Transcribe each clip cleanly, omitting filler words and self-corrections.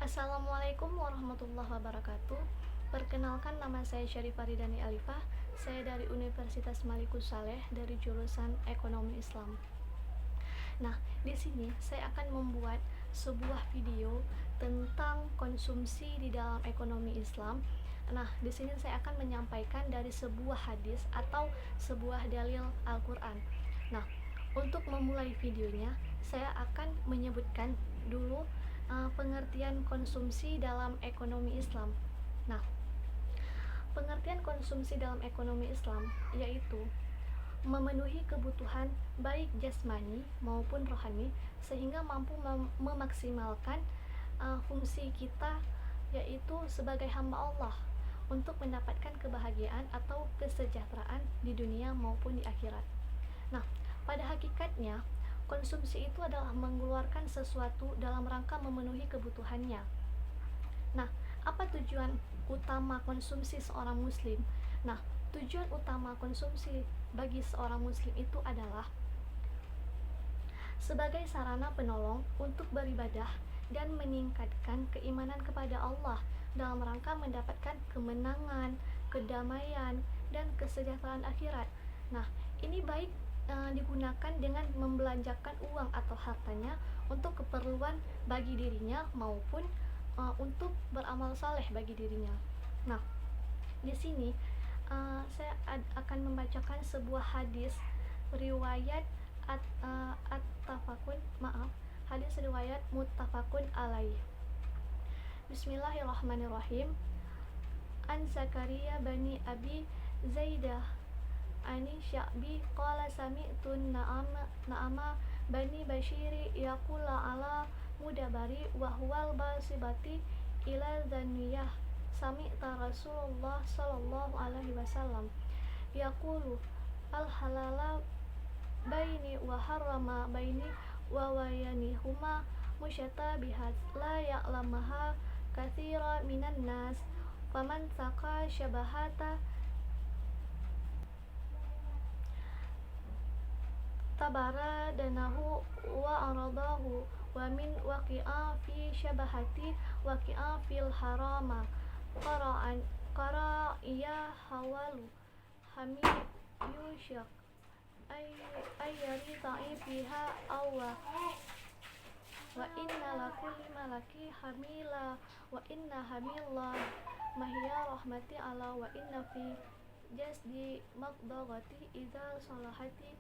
Assalamualaikum warahmatullahi wabarakatuh. Perkenalkan, nama saya Syarifah Ridani Alifah. Saya dari Universitas Malikus Saleh dari jurusan Ekonomi Islam. Nah, di sini saya akan membuat sebuah video tentang konsumsi di dalam ekonomi Islam. Nah, di sini saya akan menyampaikan dari sebuah hadis atau sebuah dalil Al-Qur'an. Nah, untuk memulai videonya, saya akan menyebutkan dulu pengertian konsumsi dalam ekonomi Islam. Nah, pengertian konsumsi dalam ekonomi Islam yaitu memenuhi kebutuhan baik jasmani maupun rohani sehingga mampu memaksimalkan fungsi kita yaitu sebagai hamba Allah untuk mendapatkan kebahagiaan atau kesejahteraan di dunia maupun di akhirat. Nah, pada hakikatnya konsumsi itu adalah mengeluarkan sesuatu dalam rangka memenuhi kebutuhannya. Nah, apa tujuan utama konsumsi seorang muslim? Nah, tujuan utama konsumsi bagi seorang muslim itu adalah sebagai sarana penolong untuk beribadah dan meningkatkan keimanan kepada Allah dalam rangka mendapatkan kemenangan, kedamaian, dan kesejahteraan akhirat. Nah, ini baik digunakan dengan membelanjakan uang atau hartanya untuk keperluan bagi dirinya maupun untuk beramal saleh bagi dirinya. Nah, di sini saya akan membacakan sebuah hadis riwayat hadis riwayat muttafaqun alaih. Bismillahirrahmanirrahim. An Zakaria bani Abi Zaidah ani Sya'bi qala sami'tu Na'ama bani Bashiri yaqula ala mudabari wa huwal basibati ila zaniyah sami'ta Rasulullah sallallahu alaihi wasallam yaqulu al halala baini wa harrama baini wa wayanihuma musyatabihat la ya'lamaha katsira minan nas faman saqa syabahata tabara danahu wa aradahu wa min waqi'a fi syabahati waqi'a fil harama qara'iya hawalu hami yushak ayyari ta'i fiha awwa wa inna lakulli malaki hamila wa inna hamillah mahiya rahmati ala wa inna fi jasdi maqdagati idza salahati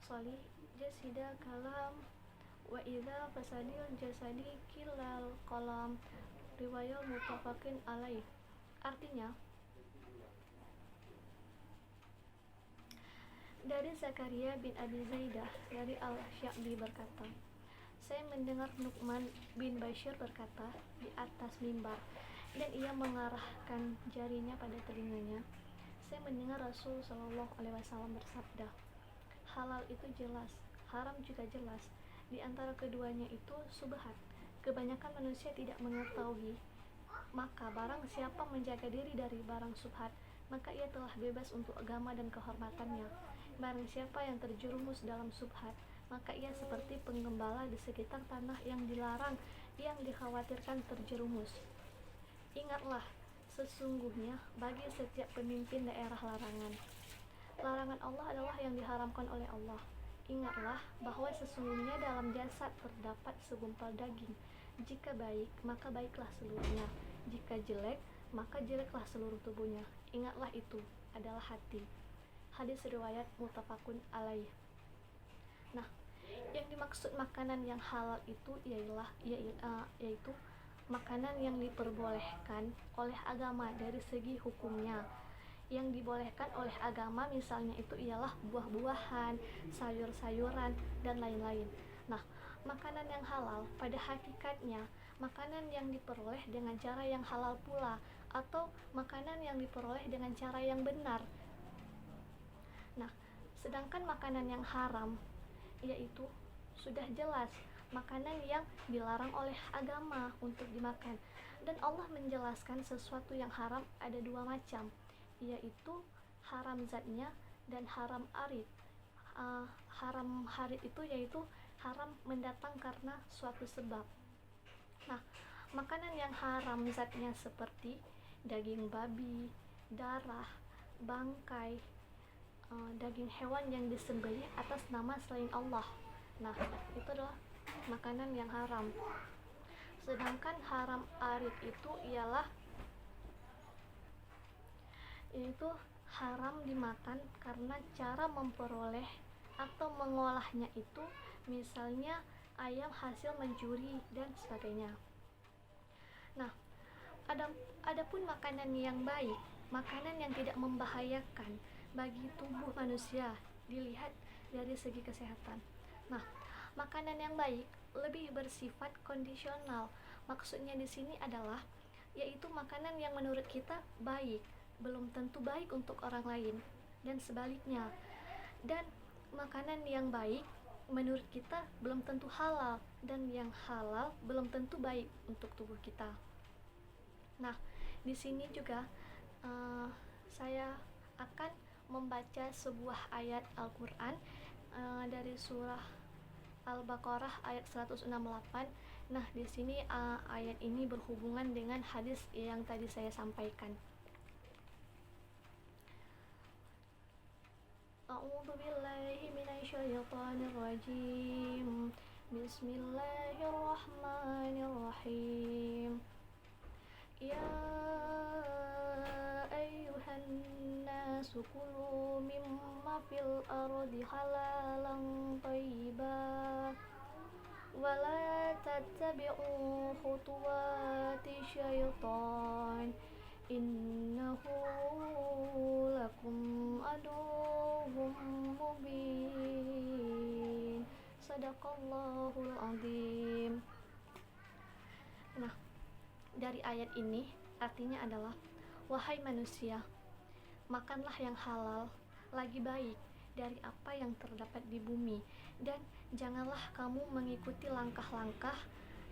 salih jasida kalam wa idza fasadil jasadi kilal qalam riwayat muttafaqin alaih. Artinya, dari Zakaria bin Abi Zaidah dari Al-Sya'bi berkata, saya mendengar Nu'man bin Bashir berkata di atas mimbar dan ia mengarahkan jarinya pada telinganya. Saya mendengar Rasul Shallallahu Alaihi Wasallam bersabda, halal itu jelas, haram juga jelas. Di antara keduanya itu subhat. Kebanyakan manusia tidak mengetahui. Maka barang siapa menjaga diri dari barang subhat, maka ia telah bebas untuk agama dan kehormatannya. Barang siapa yang terjerumus dalam subhat, maka ia seperti penggembala di sekitar tanah yang dilarang, yang dikhawatirkan terjerumus. Ingatlah, sesungguhnya bagi setiap pemimpin daerah larangan. Larangan Allah adalah yang diharamkan oleh Allah. Ingatlah bahwa sesungguhnya dalam jasad terdapat segumpal daging. Jika baik, maka baiklah seluruhnya. Jika jelek, maka jeleklah seluruh tubuhnya. Ingatlah itu adalah hati. Hadis riwayat muttafaqun alaih. Nah, yang dimaksud makanan yang halal itu yaitu makanan yang diperbolehkan oleh agama dari segi hukumnya. Yang dibolehkan oleh agama misalnya itu ialah buah-buahan, sayur-sayuran, dan lain-lain. Nah, makanan yang halal pada hakikatnya makanan yang diperoleh dengan cara yang halal pula, atau makanan yang diperoleh dengan cara yang benar. Nah, sedangkan makanan yang haram yaitu sudah jelas makanan yang dilarang oleh agama untuk dimakan, dan Allah menjelaskan sesuatu yang haram ada dua macam, yaitu haram zatnya dan haram arid. Haram harid itu yaitu haram mendatang karena suatu sebab. Nah, Makanan yang haram zatnya seperti daging babi, darah, bangkai, daging hewan yang disembelih atas nama selain Allah. Nah, itu adalah makanan yang haram. Sedangkan haram arid itu ialah itu haram dimakan karena cara memperoleh atau mengolahnya itu, misalnya ayam hasil mencuri dan sebagainya. Nah, adapun makanan yang baik, makanan yang tidak membahayakan bagi tubuh manusia dilihat dari segi kesehatan. Nah, makanan yang baik lebih bersifat kondisional. Maksudnya di sini adalah yaitu makanan yang menurut kita baik, belum tentu baik untuk orang lain, dan sebaliknya. Dan makanan yang baik menurut kita belum tentu halal, dan yang halal belum tentu baik untuk tubuh kita. Nah, di sini juga saya akan membaca sebuah ayat Al-Quran dari surah Al-Baqarah ayat 168. Nah, di sini ayat ini berhubungan dengan hadis yang tadi saya sampaikan. A'udzu billahi minasyaitonir rajim. Bismillahirrahmanirrahim. Ya ayyuhan nasu kulu mimma fil ardi halalan thayyiban wa la tattabi'u khutuwati syaitan innahu lakum aduwwum mubin. Sadaqallahul azim. Nah, dari ayat ini artinya adalah, wahai manusia, makanlah yang halal lagi baik dari apa yang terdapat di bumi, dan janganlah kamu mengikuti langkah-langkah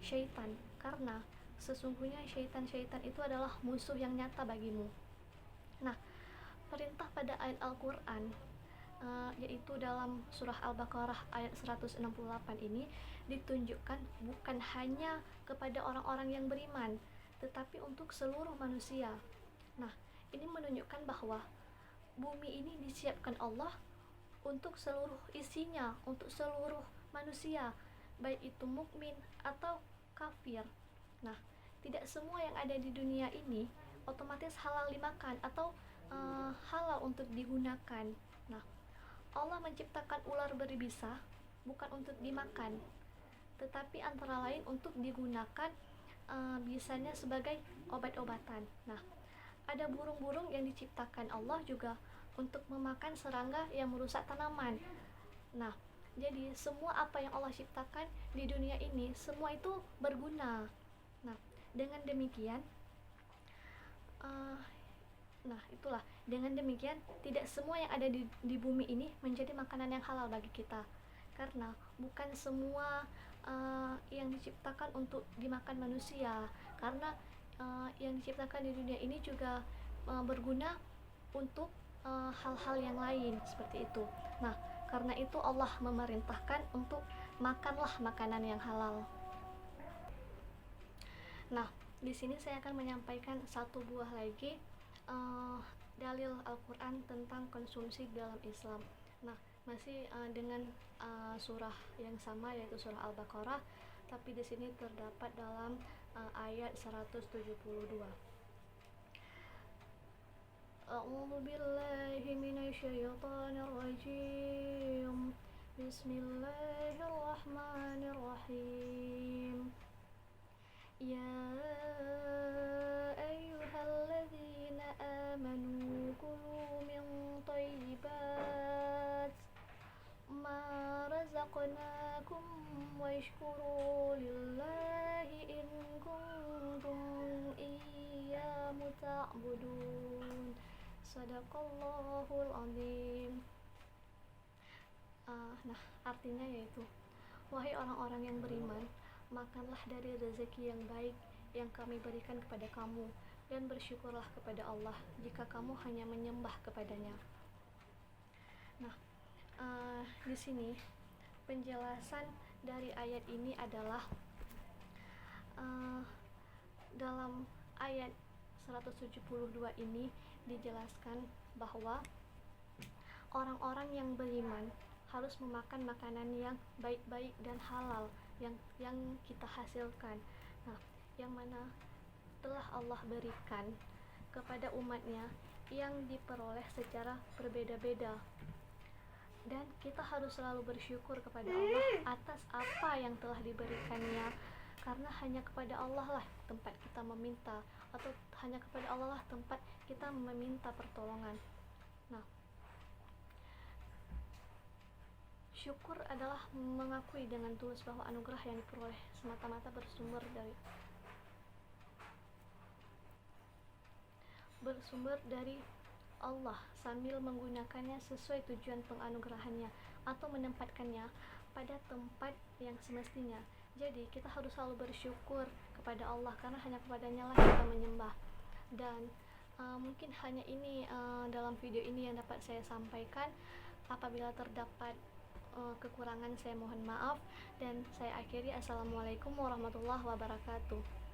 syaitan, karena sesungguhnya syaitan-syaitan itu adalah musuh yang nyata bagimu. Nah, perintah pada ayat Al-Quran yaitu dalam surah Al-Baqarah ayat 168 ini ditunjukkan bukan hanya kepada orang-orang yang beriman, tetapi untuk seluruh manusia. Nah, ini menunjukkan bahwa bumi ini disiapkan Allah untuk seluruh isinya, untuk seluruh manusia, baik itu mukmin atau kafir. Nah, tidak semua yang ada di dunia ini otomatis halal dimakan atau halal untuk digunakan. Nah, Allah menciptakan ular berbisa bukan untuk dimakan, tetapi antara lain untuk digunakan bisanya sebagai obat-obatan. Nah, ada burung-burung yang diciptakan Allah juga untuk memakan serangga yang merusak tanaman. Nah, jadi semua apa yang Allah ciptakan di dunia ini, semua itu berguna. Nah, dengan demikian itulah, dengan demikian tidak semua yang ada di bumi ini menjadi makanan yang halal bagi kita, karena bukan semua yang diciptakan untuk dimakan manusia, karena yang diciptakan di dunia ini juga berguna untuk hal-hal yang lain seperti itu. Nah, karena itu Allah memerintahkan untuk makanlah makanan yang halal. Nah, di sini saya akan menyampaikan satu buah lagi dalil Al-Quran tentang konsumsi dalam Islam. Nah, masih dengan surah yang sama, yaitu surah Al-Baqarah, tapi di sini terdapat dalam ayat 172. A'udzu billahi minasyaitonir rajim. Bismillahirrahmanirrahim. Ya ayyuhalladzina amanu kulu min thayyibat ma razaqnakum washkuru lillahi in kuntum iyyahu ta'budun. Sadaqallahul azim. Nah, artinya yaitu, wahai orang-orang yang beriman, makanlah dari rezeki yang baik yang kami berikan kepada kamu, dan bersyukurlah kepada Allah jika kamu hanya menyembah kepadanya. Nah, di sini penjelasan dari ayat ini adalah dalam ayat 172 ini dijelaskan bahwa orang-orang yang beriman harus memakan makanan yang baik-baik dan halal yang kita hasilkan. Nah, yang mana telah Allah berikan kepada umatnya yang diperoleh secara berbeda-beda, dan kita harus selalu bersyukur kepada Allah atas apa yang telah diberikannya, karena hanya kepada Allah lah tempat kita meminta, atau hanya kepada Allah lah tempat kita meminta pertolongan. Nah, syukur adalah mengakui dengan tulus bahwa anugerah yang diperoleh semata-mata bersumber dari Allah, sambil menggunakannya sesuai tujuan penganugerahannya atau menempatkannya pada tempat yang semestinya. Jadi kita harus selalu bersyukur kepada Allah, karena hanya kepadanya lah kita menyembah. Dan mungkin hanya ini dalam video ini yang dapat saya sampaikan. Apabila terdapat kekurangan, saya mohon maaf, dan saya akhiri. Assalamualaikum warahmatullahi wabarakatuh.